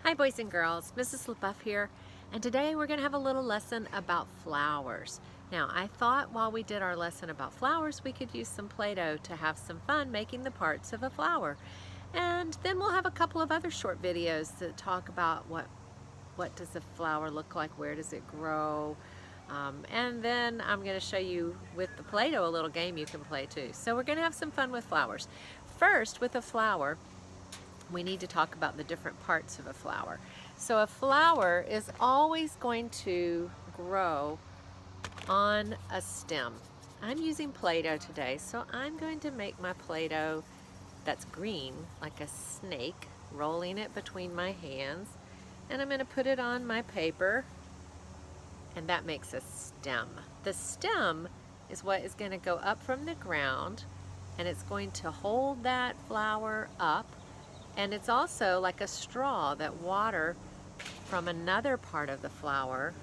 Hi boys and girls, Mrs. LaBeouf here, and today we're going to have a little lesson about flowers. Now I thought while we did our lesson about flowers we could use some Play-Doh to have some fun making the parts of a flower. And then we'll have a couple of other short videos that talk about what does a flower look like, where does it grow, and then I'm going to show you with the Play-Doh a little game you can play too. So we're going to have some fun with flowers. First, with a flower, we need to talk about the different parts of a flower. So a flower is always going to grow on a stem. I'm using Play-Doh today, so I'm going to make my Play-Doh that's green, like a snake, rolling it between my hands, and I'm going to put it on my paper, and that makes a stem. The stem is what is going to go up from the ground, and it's going to hold that flower up. And it's also like a straw that water from another part of the flower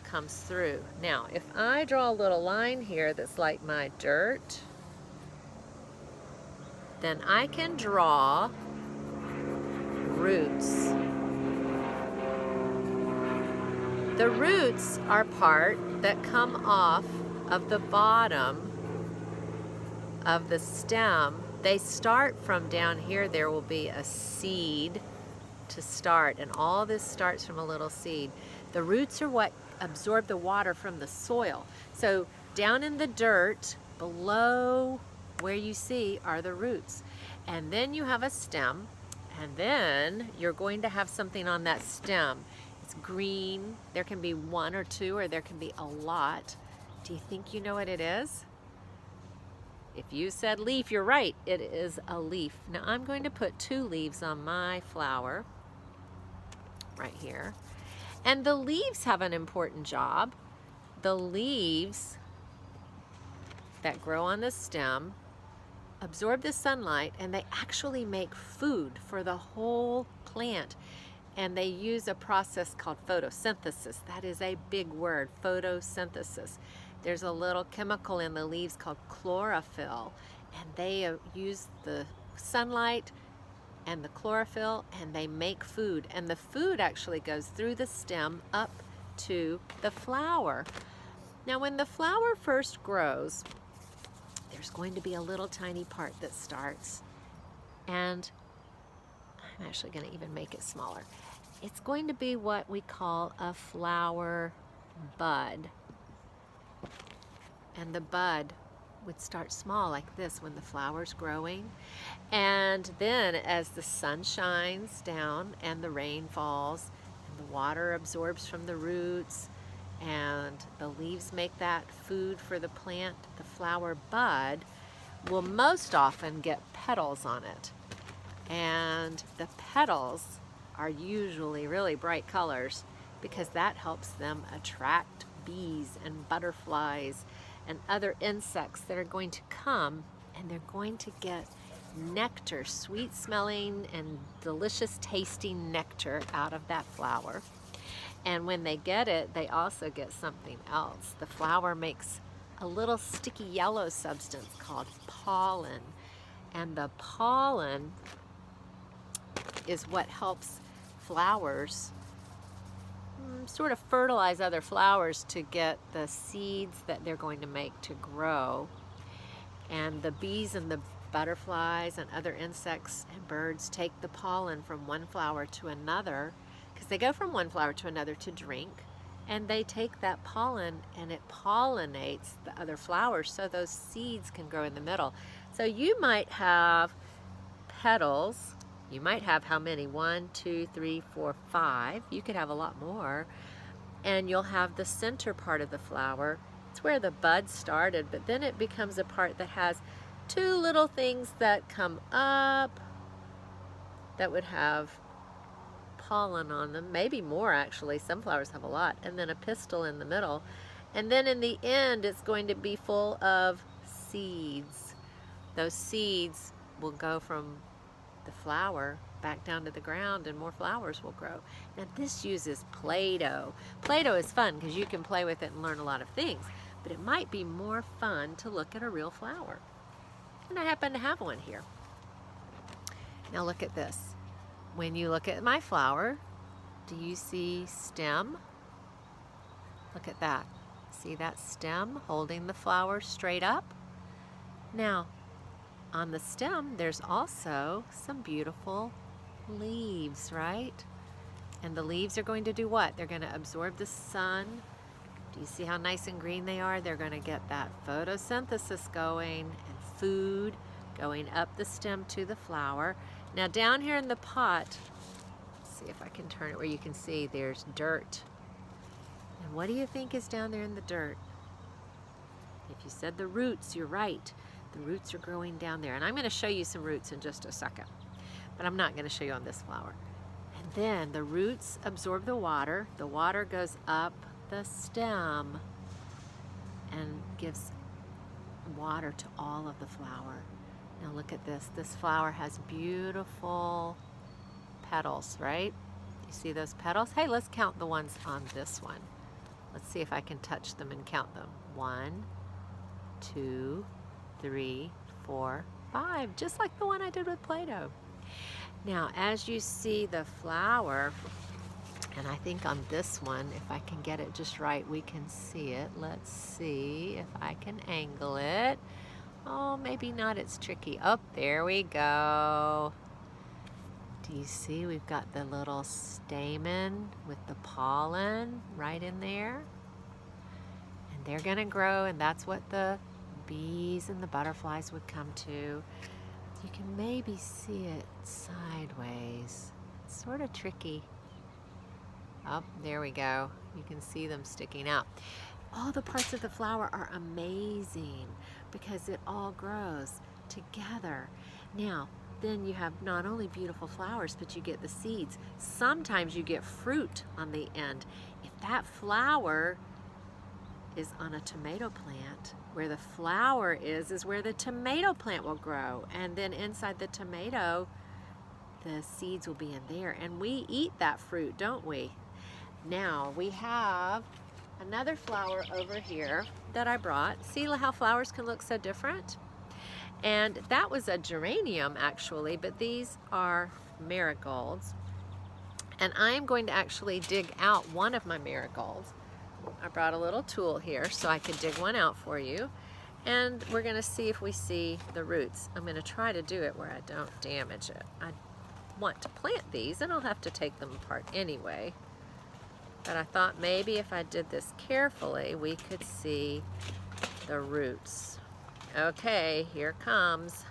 comes through. Now, if I draw a little line here that's like my dirt, then I can draw roots. The roots are part that come off of the bottom of the stem. They start from down here. There will be a seed to start, and all this starts from a little seed. The roots are what absorb the water from the soil. So down in the dirt below where you see are the roots. And then you have a stem, and then you're going to have something on that stem. It's green. There can be one or two, or there can be a lot. Do you think you know what it is? If you said leaf, you're right, it is a leaf. Now I'm going to put 2 leaves on my flower, right here. And the leaves have an important job. The leaves that grow on the stem absorb the sunlight, and they actually make food for the whole plant. And they use a process called photosynthesis. That is a big word, photosynthesis. There's a little chemical in the leaves called chlorophyll, and they use the sunlight and the chlorophyll, and they make food. And the food actually goes through the stem up to the flower. Now, when the flower first grows, there's going to be a little tiny part that starts, and I'm actually going to even make it smaller. It's going to be what we call a flower bud. And the bud would start small like this when the flower's growing. And then as the sun shines down and the rain falls and the water absorbs from the roots and the leaves make that food for the plant, the flower bud will most often get petals on it. And the petals are usually really bright colors because that helps them attract bees and butterflies and other insects that are going to come, and they're going to get nectar, sweet smelling and delicious tasting nectar out of that flower. And when they get it, they also get something else. The flower makes a little sticky yellow substance called pollen, and the pollen is what helps flowers sort of fertilize other flowers to get the seeds that they're going to make to grow. And the bees and the butterflies and other insects and birds take the pollen from one flower to another, because they go from one flower to another to drink, and they take that pollen and it pollinates the other flowers so those seeds can grow in the middle. So you might have petals. You might have how many? 1, 2, 3, 4, 5. You could have a lot more. And you'll have the center part of the flower. It's where the bud started, but then it becomes a part that has 2 little things that come up that would have pollen on them. Maybe more, actually. Some flowers have a lot. And then a pistil in the middle. And then in the end, it's going to be full of seeds. Those seeds will go from the flower back down to the ground, and more flowers will grow. Now this uses Play-Doh. Play-Doh is fun because you can play with it and learn a lot of things, but it might be more fun to look at a real flower. And I happen to have one here. Now look at this. when you look at my flower, do you see stem? Look at that. See that stem holding the flower straight up? Now, on the stem, there's also some beautiful leaves, right? And the leaves are going to do what? They're going to absorb the sun. Do you see how nice and green they are? They're going to get that photosynthesis going and food going up the stem to the flower. Now down here in the pot, let's see if I can turn it where you can see there's dirt. And what do you think is down there in the dirt? If you said the roots, you're right. The roots are growing down there. And I'm going to show you some roots in just a second. But I'm not going to show you on this flower. And then the roots absorb the water. The water goes up the stem and gives water to all of the flower. Now look at this. This flower has beautiful petals, right? You see those petals? Hey, let's count the ones on this one. Let's see if I can touch them and count them. 1, 2, 3, 4, 5, just like the one I did with Play-Doh. Now, as you see the flower, and I think on this one, if I can get it just right, we can see it. Let's see if I can angle it. Oh, maybe not, it's tricky. Oh, there we go. Do you see we've got the little stamen with the pollen right in there? And they're gonna grow, and that's what the bees and the butterflies would come to. You can maybe see it sideways. It's sort of tricky. Oh, there we go. You can see them sticking out. All the parts of the flower are amazing because it all grows together. Now, then you have not only beautiful flowers, but you get the seeds. Sometimes you get fruit on the end. If that flower is on a tomato plant, where the flower is where the tomato plant will grow. And then inside the tomato, the seeds will be in there. And we eat that fruit, don't we? Now, we have another flower over here that I brought. See how flowers can look so different? And that was a geranium, actually, but these are marigolds. And I'm going to actually dig out one of my marigolds. I brought a little tool here so I could dig one out for you. And we're going to see if we see the roots. I'm going to try to do it where I don't damage it. I want to plant these, and I'll have to take them apart anyway. But I thought maybe if I did this carefully, we could see the roots. Okay, here it comes.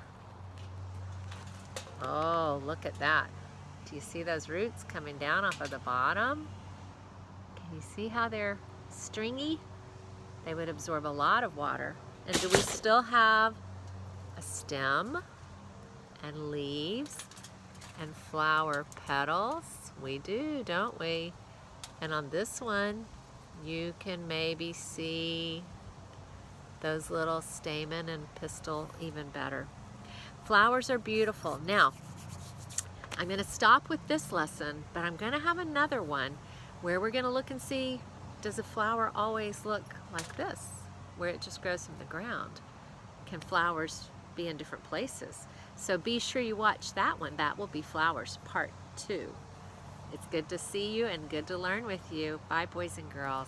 Oh, look at that. Do you see those roots coming down off of the bottom? Can you see how they're stringy? They would absorb a lot of water. And do we still have a stem and leaves and flower petals? We do, don't we? And on this one, you can maybe see those little stamen and pistil even better. Flowers are beautiful. Now, I'm going to stop with this lesson, but I'm going to have another one where we're going to look and see, does a flower always look like this, where it just grows from the ground? Can flowers be in different places? So be sure you watch that one. That will be Flowers Part 2. It's good to see you and good to learn with you. Bye, boys and girls.